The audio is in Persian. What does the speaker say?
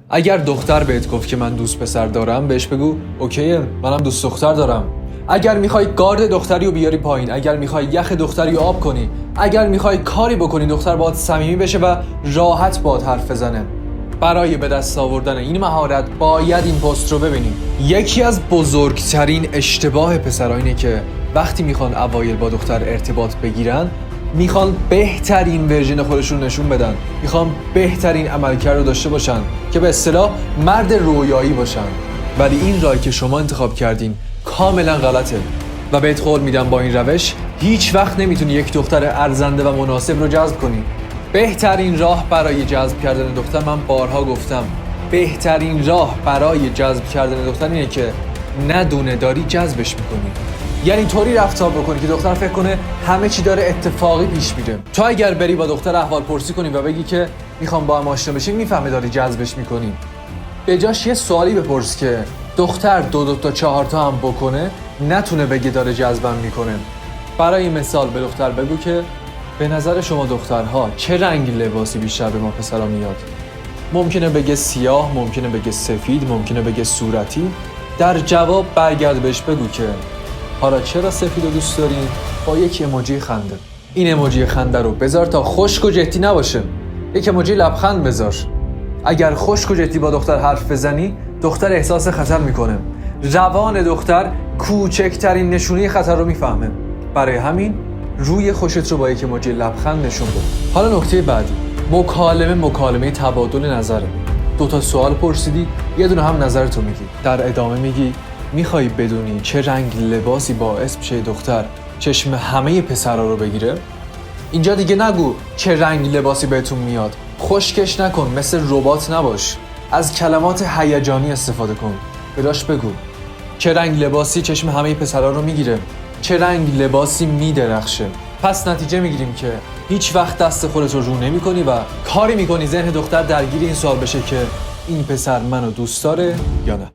اگر دختر بهت گفت که من دوست پسر دارم، بهش بگو اوکیه، منم دوست دختر دارم. اگر میخوای گارد دختری رو بیاری پایین، اگر میخوای یخ دختری رو آب کنی، اگر میخوای کاری بکنی دختر باهات صمیمی بشه و راحت باهات حرف بزنه، برای به دست آوردن این مهارت باید این پست رو ببینیم. یکی از بزرگترین اشتباه پسرها اینه که وقتی میخوان اوایل با دختر ارتباط بگیرن، میخوان بهترین ورژن خودشون نشون بدن، میخوان بهترین عملکرد رو داشته باشن که به اصطلاح مرد رویایی باشن. ولی این راهی که شما انتخاب کردین کاملا غلطه و بهت قول میدم با این روش هیچ وقت نمیتونی یک دختر ارزنده و مناسب رو جذب کنی. بهترین راه برای جذب کردن دختر، من بارها گفتم، بهترین راه برای جذب کردن دختر اینه که ندونه داری جذبش میکنی. یعنی طوری رفتار بکنی که دختر فکر کنه همه چی داره اتفاقی پیش میره. تو اگر بری با دختر احوال پرسی کنی و بگی که میخوام با هم آشنا بشیم، میفهمه داری جذبش میکنی. به جاش یه سوالی بپرس که دختر دو تا 4 تا هم بکنه نتونه بگه داره جذبم میکنه. برای مثال به دختر بگو که به نظر شما دخترها چه رنگ لباسی بیشتر به ما پسرا میاد؟ ممکنه بگه سیاه، ممکنه بگه سفید، ممکنه بگه صورتی. در جواب برگرد بهش بگو که حالا چرا سفید رو دوست دارین؟ با یک ایموجی خنده. این ایموجی خنده رو بذار تا خشک و جدی نباشه. یک ایموجی لبخند بذار. اگر خشک و جدی با دختر حرف بزنی، دختر احساس خطر میکنه. روان دختر کوچکترین نشونه خطر رو میفهمه. برای همین روی خوشت رو با یک ایموجی لبخند نشون بده. حالا نکته بعدی، مکالمه تبادل نظره. 2 تا سوال پرسیدی، یه دونه هم نظرتو میگی. در ادامه میگی میخوای بدونی چه رنگ لباسی باعث میشه دختر چشم همه پسرا رو بگیره؟ اینجا دیگه نگو چه رنگ لباسی بهتون میاد. خشکش نکن، مثل ربات نباش. از کلمات هیجانی استفاده کن. براش بگو چه رنگ لباسی چشم همه پسرا رو میگیره، چه رنگ لباسی میدرخشه. پس نتیجه میگیریم که هیچ وقت دست خودت رو نمی کنی و کاری میکنی ذهن دختر درگیر این سوال بشه که این پسر منو دوست داره یا نه.